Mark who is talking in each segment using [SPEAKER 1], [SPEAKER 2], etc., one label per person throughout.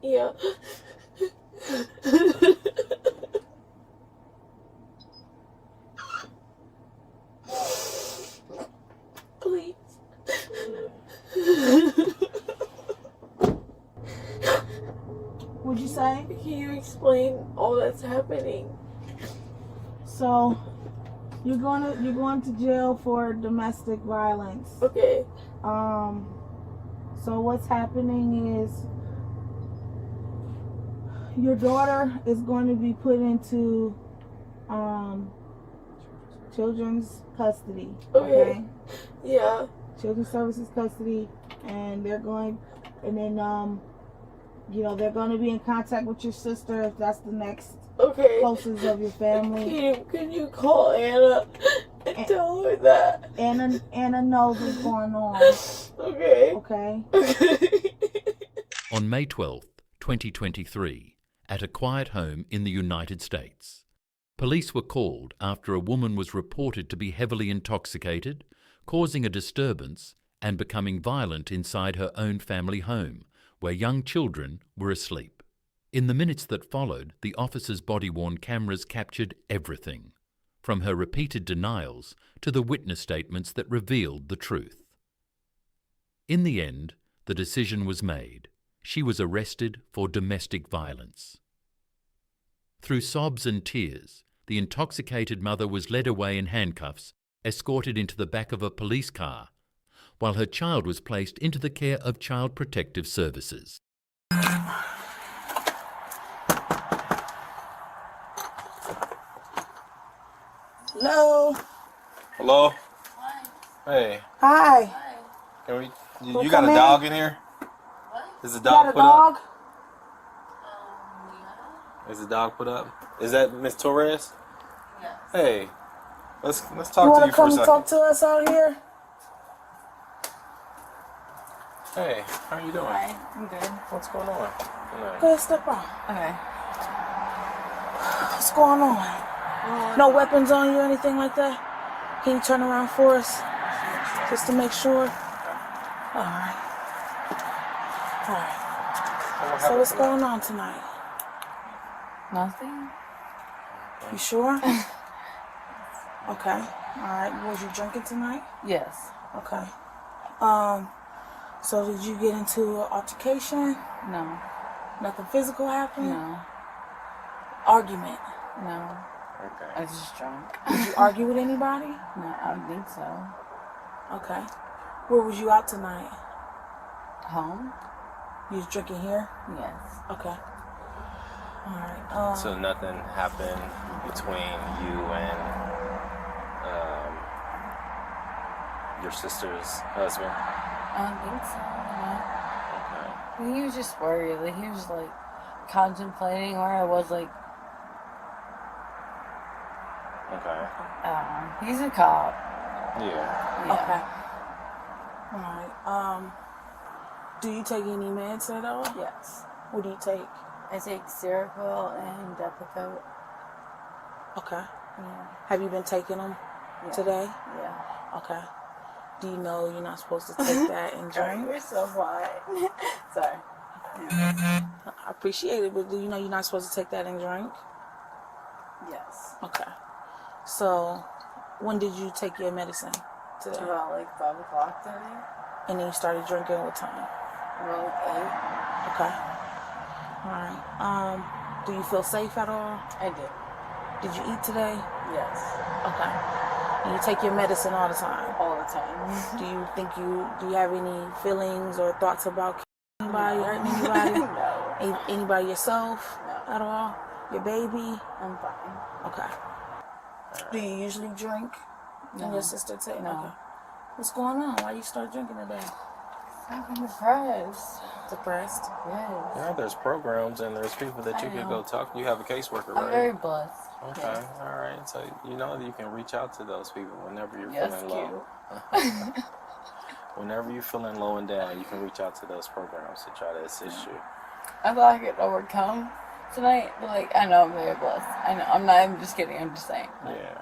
[SPEAKER 1] Yeah. Please.
[SPEAKER 2] What'd you say?
[SPEAKER 1] Can you explain all that's happening?
[SPEAKER 2] So, you're going to jail for domestic violence.
[SPEAKER 1] Okay.
[SPEAKER 2] So what's happening is your daughter is going to be put into children's custody. Okay.
[SPEAKER 1] Yeah.
[SPEAKER 2] Children's services custody, and they're going to be in contact with your sister if that's the next closest of your family.
[SPEAKER 1] Can you call Anna and tell her that?
[SPEAKER 2] Anna knows what's going on. Okay.
[SPEAKER 3] On May 12th, 2023, at a quiet home in the United States, police were called after a woman was reported to be heavily intoxicated, causing a disturbance and becoming violent inside her own family home, where young children were asleep. In the minutes that followed, the officer's body-worn cameras captured everything, from her repeated denials to the witness statements that revealed the truth. In the end, the decision was made. She was arrested for domestic violence. Through sobs and tears, the intoxicated mother was led away in handcuffs, escorted into the back of a police car, while her child was placed into the care of Child Protective Services.
[SPEAKER 2] Hello.
[SPEAKER 4] Hello. Hi. Hey.
[SPEAKER 2] Hi.
[SPEAKER 4] Can we? You got a dog in here?
[SPEAKER 1] What?
[SPEAKER 4] Is the dog put
[SPEAKER 2] dog?
[SPEAKER 4] up? Is the dog put up? Is that Miss Torres?
[SPEAKER 1] Yes.
[SPEAKER 4] Hey, let's talk to you for a
[SPEAKER 2] You want to come
[SPEAKER 4] second.
[SPEAKER 2] talk to us out here?
[SPEAKER 4] Hey, how are you doing?
[SPEAKER 1] Hi, I'm good.
[SPEAKER 4] What's going on?
[SPEAKER 2] Go ahead, step out.
[SPEAKER 1] Okay.
[SPEAKER 2] What's going on? No weapons on you or anything like that? Can you turn around for us? Just to make sure? Alright. Alright. So what's going on tonight?
[SPEAKER 1] Nothing?
[SPEAKER 2] You sure? Okay. Alright. Was you drinking tonight?
[SPEAKER 1] Yes.
[SPEAKER 2] Okay. So did you get into an altercation?
[SPEAKER 1] No.
[SPEAKER 2] Nothing physical happened?
[SPEAKER 1] No.
[SPEAKER 2] Argument?
[SPEAKER 1] No.
[SPEAKER 4] Okay.
[SPEAKER 1] I was just drunk.
[SPEAKER 2] Did you argue with anybody?
[SPEAKER 1] No, I don't think so.
[SPEAKER 2] Okay. Where was you out tonight?
[SPEAKER 1] Home?
[SPEAKER 2] You was drinking here?
[SPEAKER 1] Yes.
[SPEAKER 2] Okay. Alright.
[SPEAKER 4] So nothing happened between you and your sister's husband?
[SPEAKER 1] I don't think so,
[SPEAKER 4] Okay.
[SPEAKER 1] no. He was just worried. Like, he was, like, contemplating where I was, like,
[SPEAKER 4] Okay.
[SPEAKER 1] he's a cop.
[SPEAKER 4] Yeah.
[SPEAKER 2] Okay. Alright. Do you take any meds at all?
[SPEAKER 1] Yes.
[SPEAKER 2] What do you take?
[SPEAKER 1] I take Seroquel and Depakote.
[SPEAKER 2] Okay.
[SPEAKER 1] Yeah.
[SPEAKER 2] Have you been taking them today?
[SPEAKER 1] Yeah.
[SPEAKER 2] Okay. Do you know you're not supposed to take that and drink?
[SPEAKER 1] You're so quiet. Sorry.
[SPEAKER 2] I appreciate it, but do you know you're not supposed to take that and drink?
[SPEAKER 1] Yes.
[SPEAKER 2] Okay. So, when did you take your medicine today?
[SPEAKER 1] About like 5 o'clock today.
[SPEAKER 2] And then you started drinking what time?
[SPEAKER 1] About like 8.
[SPEAKER 2] Okay. Alright. Do you feel safe at all?
[SPEAKER 1] I did.
[SPEAKER 2] Did you eat today?
[SPEAKER 1] Yes.
[SPEAKER 2] Okay. And you take your medicine all the time?
[SPEAKER 1] All the time.
[SPEAKER 2] Do you have any feelings or thoughts about killing anybody, hurting anybody?
[SPEAKER 1] No.
[SPEAKER 2] Anybody yourself
[SPEAKER 1] No.
[SPEAKER 2] at all? Your baby?
[SPEAKER 1] I'm fine.
[SPEAKER 2] Okay. Do you usually drink?
[SPEAKER 1] No.
[SPEAKER 2] And your sister take?
[SPEAKER 1] No.
[SPEAKER 2] Okay. What's going on? Why you start drinking today?
[SPEAKER 1] I'm depressed.
[SPEAKER 2] Depressed?
[SPEAKER 1] Yes.
[SPEAKER 4] Yeah, there's programs and there's people that you
[SPEAKER 1] I
[SPEAKER 4] could
[SPEAKER 1] know.
[SPEAKER 4] go talk to. You have a caseworker,
[SPEAKER 1] I'm
[SPEAKER 4] right?
[SPEAKER 1] very blessed.
[SPEAKER 4] Okay,
[SPEAKER 1] Yes.
[SPEAKER 4] all right. So you know that you can reach out to those people whenever you're
[SPEAKER 1] Yes,
[SPEAKER 4] feeling low.
[SPEAKER 1] cute.
[SPEAKER 4] Whenever you're feeling low and down, you can reach out to those programs to try to assist you.
[SPEAKER 1] I thought I could overcome tonight, but like I know I'm very blessed. I know I'm just kidding. I'm just saying.
[SPEAKER 4] Yeah.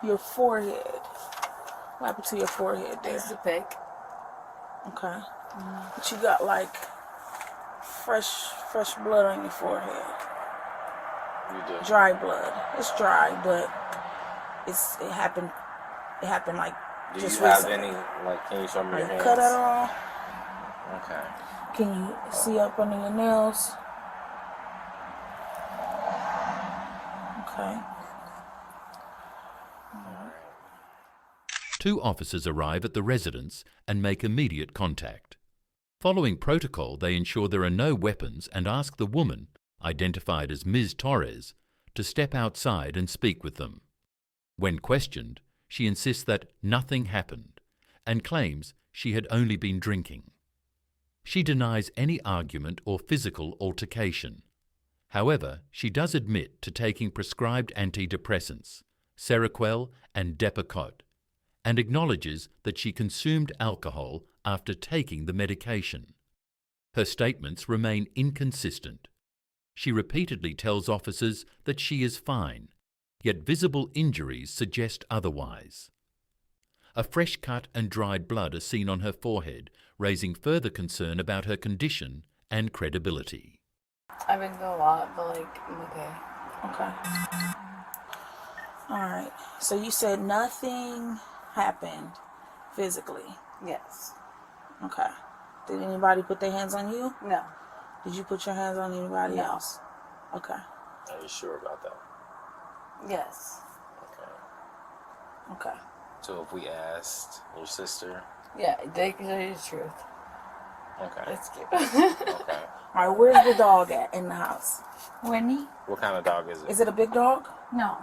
[SPEAKER 2] Your forehead. What happened to your forehead
[SPEAKER 1] I
[SPEAKER 2] there?
[SPEAKER 1] used to pick.
[SPEAKER 2] Okay. But you got like fresh blood on your forehead.
[SPEAKER 4] You do.
[SPEAKER 2] Dry blood. It's dry, but it happened like
[SPEAKER 4] Do
[SPEAKER 2] just
[SPEAKER 4] you have
[SPEAKER 2] recently.
[SPEAKER 4] any, like, can you show me
[SPEAKER 2] Are
[SPEAKER 4] your
[SPEAKER 2] you
[SPEAKER 4] hands?
[SPEAKER 2] cut at all?
[SPEAKER 4] Okay.
[SPEAKER 2] Can you see up under your nails? Okay.
[SPEAKER 3] Two officers arrive at the residence and make immediate contact. Following protocol, they ensure there are no weapons and ask the woman, identified as Ms. Torres, to step outside and speak with them. When questioned, she insists that nothing happened and claims she had only been drinking. She denies any argument or physical altercation. However, she does admit to taking prescribed antidepressants, Seroquel and Depakote, and acknowledges that she consumed alcohol after taking the medication. Her statements remain inconsistent. She repeatedly tells officers that she is fine, yet visible injuries suggest otherwise. A fresh cut and dried blood are seen on her forehead, raising further concern about her condition and credibility.
[SPEAKER 1] I've been through a lot, but like, I'm okay.
[SPEAKER 2] Okay. All right. So you said nothing happened physically.
[SPEAKER 1] Yes.
[SPEAKER 2] Okay. Did anybody put their hands on you?
[SPEAKER 1] No.
[SPEAKER 2] Did you put your hands on anybody
[SPEAKER 1] No.
[SPEAKER 2] else? Okay.
[SPEAKER 4] Are you sure about that?
[SPEAKER 1] Yes.
[SPEAKER 4] Okay.
[SPEAKER 2] Okay.
[SPEAKER 4] So if we asked your sister,
[SPEAKER 1] Yeah, they can tell you the truth.
[SPEAKER 4] okay.
[SPEAKER 1] It's cute.
[SPEAKER 4] Okay.
[SPEAKER 2] All right. Where's the dog at in the house?
[SPEAKER 1] Winnie?
[SPEAKER 4] What kind of dog is it?
[SPEAKER 2] Is it a big dog?
[SPEAKER 1] No.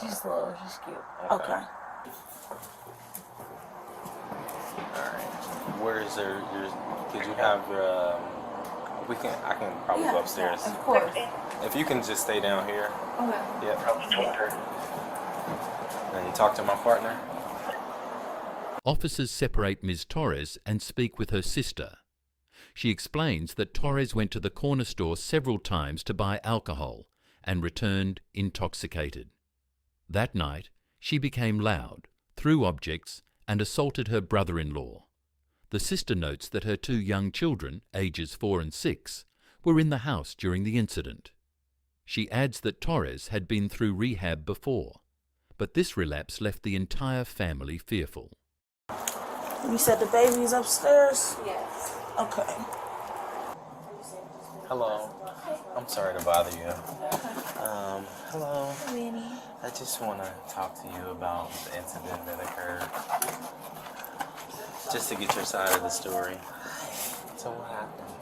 [SPEAKER 1] She's little. She's cute.
[SPEAKER 2] Okay.
[SPEAKER 4] Alright. Where is there could you have your I can probably go upstairs.
[SPEAKER 1] Of course.
[SPEAKER 4] If you can just stay down here.
[SPEAKER 1] Okay.
[SPEAKER 4] Yep. And talk to my partner.
[SPEAKER 3] Officers separate Ms. Torres and speak with her sister. She explains that Torres went to the corner store several times to buy alcohol and returned intoxicated. That night, she became loud, threw objects, and assaulted her brother-in-law. The sister notes that her two young children, ages 4 and 6, were in the house during the incident. She adds that Torres had been through rehab before, but this relapse left the entire family fearful.
[SPEAKER 2] You said the baby's upstairs?
[SPEAKER 1] Yes.
[SPEAKER 2] Okay.
[SPEAKER 4] Hello. I'm sorry to bother you. Hello.
[SPEAKER 2] Winnie.
[SPEAKER 4] I just want to talk to you about the incident that occurred. Just to get your side of the story. So what happened?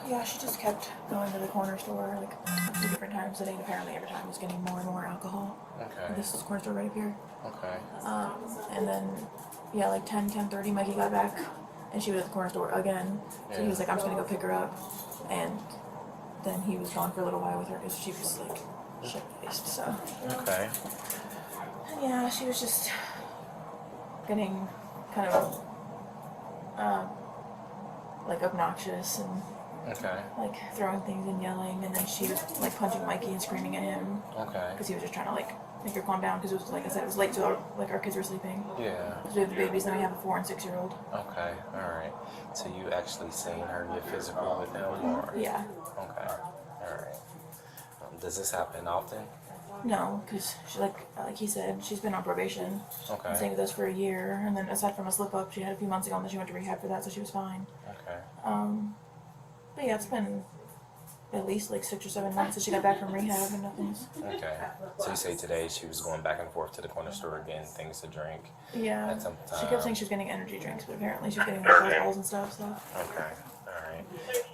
[SPEAKER 5] Yeah, she just kept going to the corner store like a few different times a day, and apparently every time was getting more and more alcohol.
[SPEAKER 4] Okay.
[SPEAKER 5] This is the corner store right up here.
[SPEAKER 4] Okay.
[SPEAKER 5] And then, yeah, like 10:30, Mikey got back, and she was at the corner store again. So he was like, I'm just gonna go pick her up. And then he was gone for a little while with her because she was like shit-faced, so.
[SPEAKER 4] Okay.
[SPEAKER 5] And yeah, she was just getting kind of, like obnoxious and
[SPEAKER 4] Okay.
[SPEAKER 5] like throwing things and yelling, and then she was like punching Mikey and screaming at him
[SPEAKER 4] Okay.
[SPEAKER 5] because he was just trying to like make her calm down because it was, like I said, it was late, so our kids were sleeping.
[SPEAKER 4] Yeah.
[SPEAKER 5] Because we have the babies, then we have a 4 and 6-year-old.
[SPEAKER 4] Okay. All right. So you actually seen her get physical with them, or?
[SPEAKER 5] Yeah.
[SPEAKER 4] Okay. All right. Does this happen often?
[SPEAKER 5] No, because she like he said, she's been on probation.
[SPEAKER 4] Okay.
[SPEAKER 5] And staying with us for a year, and then aside from a slip up she had a few months ago, and then she went to rehab for that, so she was fine.
[SPEAKER 4] Okay.
[SPEAKER 5] But yeah, it's been at least like 6 or 7 months since she got back from rehab, and nothing's.
[SPEAKER 4] Okay. So you say today she was going back and forth to the corner store again, things to drink.
[SPEAKER 5] Yeah.
[SPEAKER 4] At some
[SPEAKER 5] She kept
[SPEAKER 4] time.
[SPEAKER 5] saying she was getting energy drinks, but apparently she was getting like alcohols and stuff. So.
[SPEAKER 4] Okay. All right.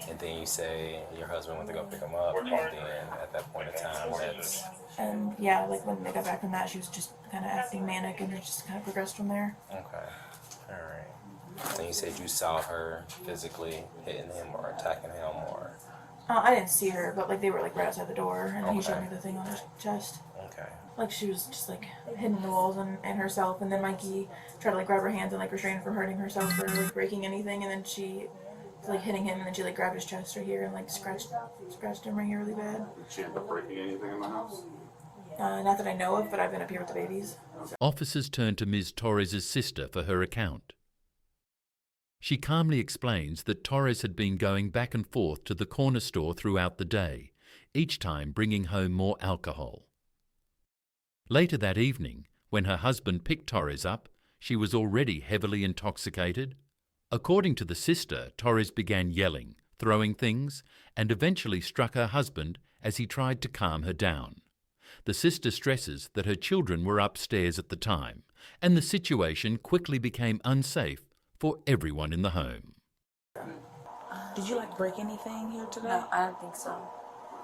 [SPEAKER 4] And then you say your husband went to go pick him up, and then at that point in time, that's
[SPEAKER 5] And yeah, like when they got back from that, she was just kind of acting manic, and it just kind of progressed from there.
[SPEAKER 4] okay. All right. Then you said you saw her physically hitting him or attacking him, or
[SPEAKER 5] I didn't see her, but like they were like right outside the door, and then he showed
[SPEAKER 4] Okay.
[SPEAKER 5] me the thing on her chest.
[SPEAKER 4] okay.
[SPEAKER 5] Like she was just like hitting the walls and herself, and then Mikey tried to like grab her hands and like restrain her from hurting herself or like breaking anything, and then she was like hitting him, and then she like grabbed his chest right here and like scratched him right here really bad.
[SPEAKER 6] Did she end up breaking anything in the house?
[SPEAKER 5] Not that I know of, but I've been up here with the babies.
[SPEAKER 3] Officers turned to Ms. Torres' sister for her account. She calmly explains that Torres had been going back and forth to the corner store throughout the day, each time bringing home more alcohol. Later that evening, when her husband picked Torres up, she was already heavily intoxicated. According to the sister, Torres began yelling, throwing things, and eventually struck her husband as he tried to calm her down. The sister stresses that her children were upstairs at the time, and the situation quickly became unsafe for everyone in the home.
[SPEAKER 2] Did you like break anything here today?
[SPEAKER 1] No, I don't think so.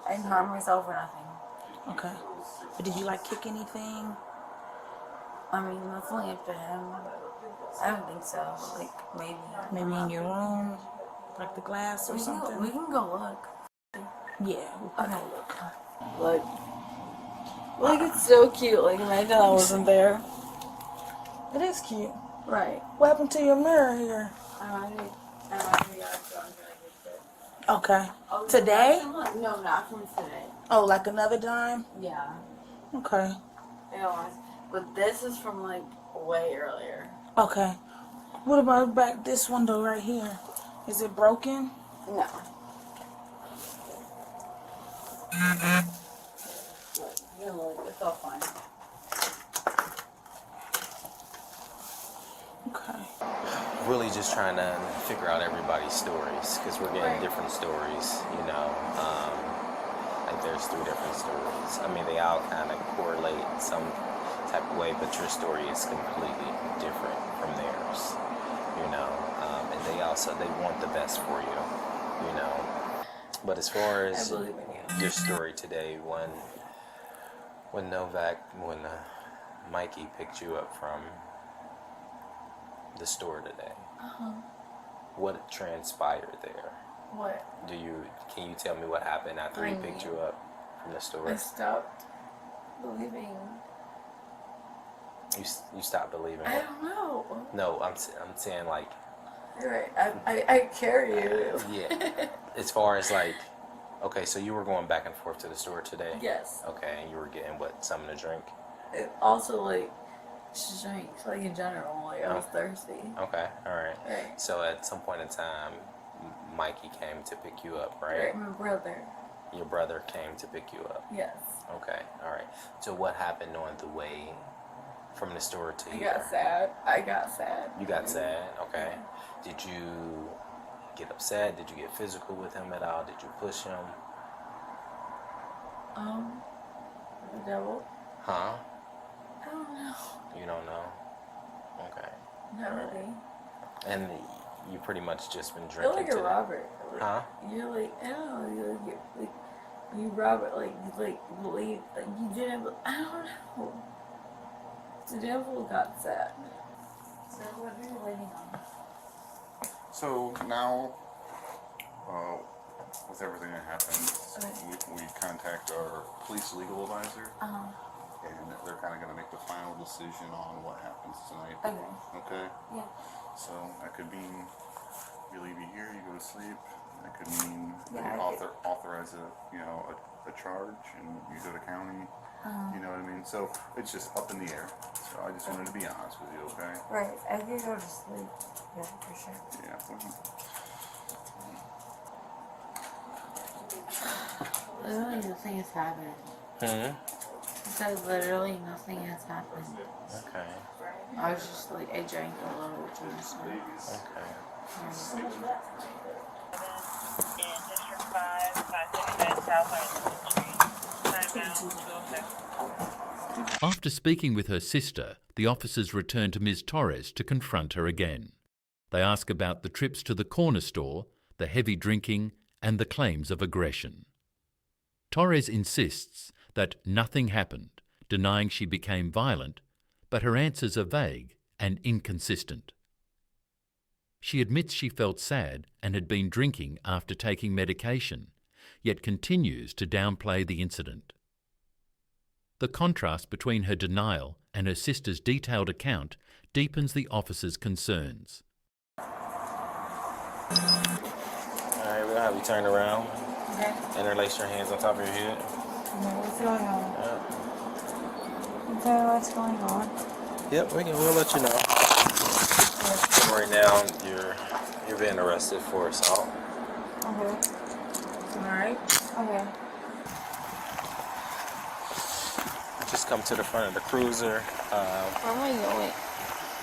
[SPEAKER 1] I didn't harm myself or nothing.
[SPEAKER 2] Okay. But did you like kick anything?
[SPEAKER 1] I mean, that's only up to him. I don't think so. Like, maybe.
[SPEAKER 2] Maybe in your room? Like the glass or something?
[SPEAKER 1] We can go look.
[SPEAKER 2] Yeah.
[SPEAKER 1] Okay, look. Look, it's so cute. Like, imagine I wasn't there.
[SPEAKER 2] It is cute.
[SPEAKER 1] Right.
[SPEAKER 2] What happened to your mirror here?
[SPEAKER 1] I don't know.
[SPEAKER 2] Okay. Today?
[SPEAKER 1] No, not from today.
[SPEAKER 2] Oh, like another dime?
[SPEAKER 1] Yeah.
[SPEAKER 2] Okay.
[SPEAKER 1] But this is from, like, way earlier.
[SPEAKER 2] Okay. What about back this window right here? Is it broken?
[SPEAKER 1] No. Look, it's all fine.
[SPEAKER 2] Okay.
[SPEAKER 4] Really just trying to figure out everybody's stories because we're getting different stories, you know. Like there's 3 different stories. I mean, they all kind of correlate in some type of way, but your story is completely different from theirs, you know. And they want the best for you, you know. But as far as your story today, when Mikey picked you up from the store today, what transpired there?
[SPEAKER 1] What?
[SPEAKER 4] Can you tell me what happened after he picked you up from the store?
[SPEAKER 1] I stopped believing.
[SPEAKER 4] You stopped believing?
[SPEAKER 1] I don't know.
[SPEAKER 4] No, I'm saying like.
[SPEAKER 1] You're right. I carry you.
[SPEAKER 4] Yeah. As far as like, okay, so you were going back and forth to the store today?
[SPEAKER 1] Yes.
[SPEAKER 4] Okay, and you were getting what, something to drink?
[SPEAKER 1] It also like drinks, like in general. Like I was thirsty.
[SPEAKER 4] Okay, all right.
[SPEAKER 1] Right.
[SPEAKER 4] So at some point in time, Mikey came to pick you up, right?
[SPEAKER 1] Right, my brother.
[SPEAKER 4] Your brother came to pick you up.
[SPEAKER 1] Yes.
[SPEAKER 4] Okay, all right. So what happened on the way from the store to here?
[SPEAKER 1] I got sad.
[SPEAKER 4] You got sad? Okay. Did you get upset? Did you get physical with him at all? Did you push him?
[SPEAKER 1] The devil?
[SPEAKER 4] Huh?
[SPEAKER 1] I don't know.
[SPEAKER 4] You don't know? Okay.
[SPEAKER 1] Not really.
[SPEAKER 4] And you pretty much just been
[SPEAKER 1] You're
[SPEAKER 4] drinking
[SPEAKER 1] like a
[SPEAKER 4] today?
[SPEAKER 1] Robert.
[SPEAKER 4] Huh?
[SPEAKER 1] You're like, I don't know, you're like you Robert, like believe, like you didn't, I don't know. The devil got sad. So what are you waiting on?
[SPEAKER 6] So now, with everything that happened, we contact our police legal advisor, and they're kind of going to make the final decision on what happens tonight.
[SPEAKER 1] Okay.
[SPEAKER 6] Okay?
[SPEAKER 1] Yeah.
[SPEAKER 6] So that could mean you leave you here, you go to sleep. That could mean
[SPEAKER 1] Yeah,
[SPEAKER 6] they authorize a charge, and you go to county. You know what I mean? So it's just up in the air. So I just wanted to be honest with you, okay?
[SPEAKER 1] Right. I could go to sleep. Yeah, for sure.
[SPEAKER 6] Yeah.
[SPEAKER 1] Literally nothing has happened.
[SPEAKER 4] Hmm?
[SPEAKER 1] So literally nothing has happened.
[SPEAKER 4] Okay.
[SPEAKER 1] I was just like, I drank a little, which was like,
[SPEAKER 4] Okay.
[SPEAKER 7] In District 5, 569 South Arlington Street. Timeout 206.
[SPEAKER 3] After speaking with her sister, the officers return to Ms. Torres to confront her again. They ask about the trips to the corner store, the heavy drinking, and the claims of aggression. Torres insists that nothing happened, denying she became violent, but her answers are vague and inconsistent. She admits she felt sad and had been drinking after taking medication, yet continues to downplay the incident. The contrast between her denial and her sister's detailed account deepens the officer's concerns.
[SPEAKER 4] All right, we'll have you turn around.
[SPEAKER 1] okay.
[SPEAKER 4] Interlace your hands on top of your head.
[SPEAKER 1] What's going on? Okay, what's going on?
[SPEAKER 4] Yep, we'll let you know. Right now, you're being arrested for assault.
[SPEAKER 1] Okay.
[SPEAKER 2] Alright.
[SPEAKER 1] Okay.
[SPEAKER 4] Just come to the front of the cruiser.
[SPEAKER 1] Where am I going?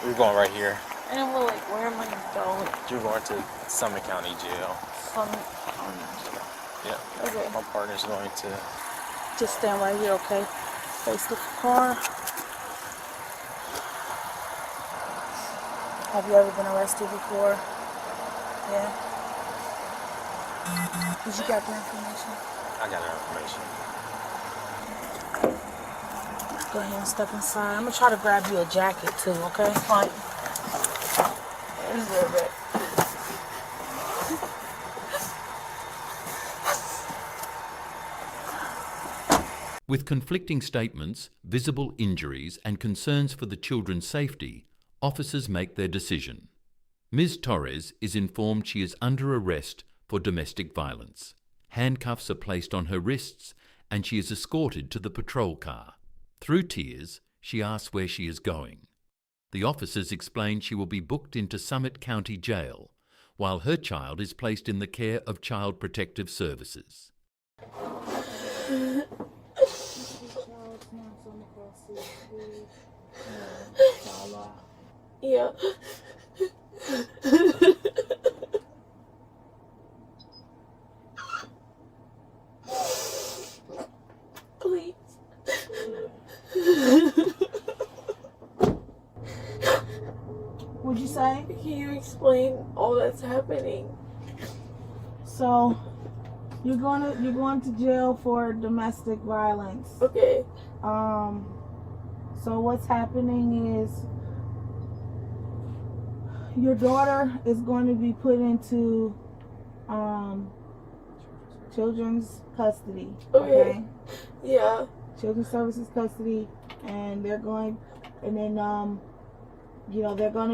[SPEAKER 4] We're going right here.
[SPEAKER 1] And I'm like, where am I going?
[SPEAKER 4] You're going to Summit County Jail. Yep.
[SPEAKER 1] Okay.
[SPEAKER 4] My partner's going to.
[SPEAKER 2] Just stand right here, okay? Face the car. Have you ever been arrested before? Yeah. Did you got the information?
[SPEAKER 4] I got her information.
[SPEAKER 2] Go ahead and step inside. I'm gonna try to grab you a jacket too, okay?
[SPEAKER 1] Fine. Deserve it.
[SPEAKER 3] With conflicting statements, visible injuries, and concerns for the children's safety, officers make their decision. Ms. Torres is informed she is under arrest for domestic violence. Handcuffs are placed on her wrists and she is escorted to the patrol car. Through tears, she asks where she is going. The officers explain she will be booked into Summit County Jail, while her child is placed in the care of Child Protective Services.
[SPEAKER 1] Yeah. Please.
[SPEAKER 2] What'd you say?
[SPEAKER 1] Can you explain all that's happening?
[SPEAKER 2] So, you're going to jail for domestic violence.
[SPEAKER 1] Okay.
[SPEAKER 2] So what's happening is your daughter is going to be put into children's custody.
[SPEAKER 1] Okay. Yeah.
[SPEAKER 2] Children's services custody, and they're going to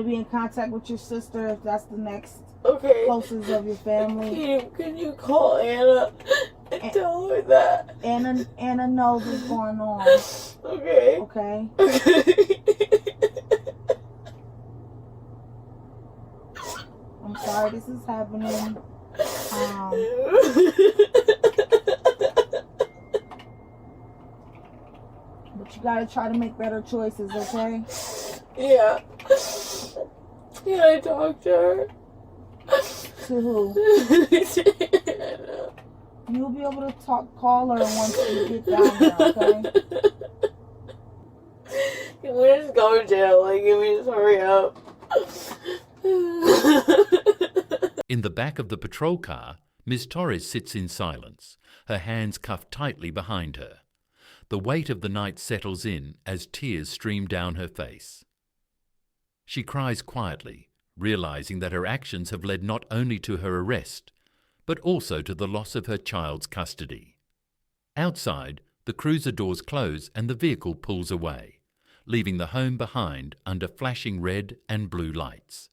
[SPEAKER 2] be in contact with your sister if that's the next
[SPEAKER 1] Okay.
[SPEAKER 2] closest of your family.
[SPEAKER 1] Can you call Anna and tell her that?
[SPEAKER 2] Anna knows what's going on.
[SPEAKER 1] Okay.
[SPEAKER 2] Okay.
[SPEAKER 1] Okay.
[SPEAKER 2] I'm sorry this is happening. But you gotta try to make better choices, okay?
[SPEAKER 1] Yeah. Can I talk to her?
[SPEAKER 2] To who?
[SPEAKER 1] Anna.
[SPEAKER 2] You'll be able to call her once you get down there, okay?
[SPEAKER 1] Can we just go to jail? Like, can we just hurry up?
[SPEAKER 3] In the back of the patrol car, Ms. Torres sits in silence, her hands cuffed tightly behind her. The weight of the night settles in as tears stream down her face. She cries quietly, realizing that her actions have led not only to her arrest, but also to the loss of her child's custody. Outside, the cruiser doors close and the vehicle pulls away, leaving the home behind under flashing red and blue lights.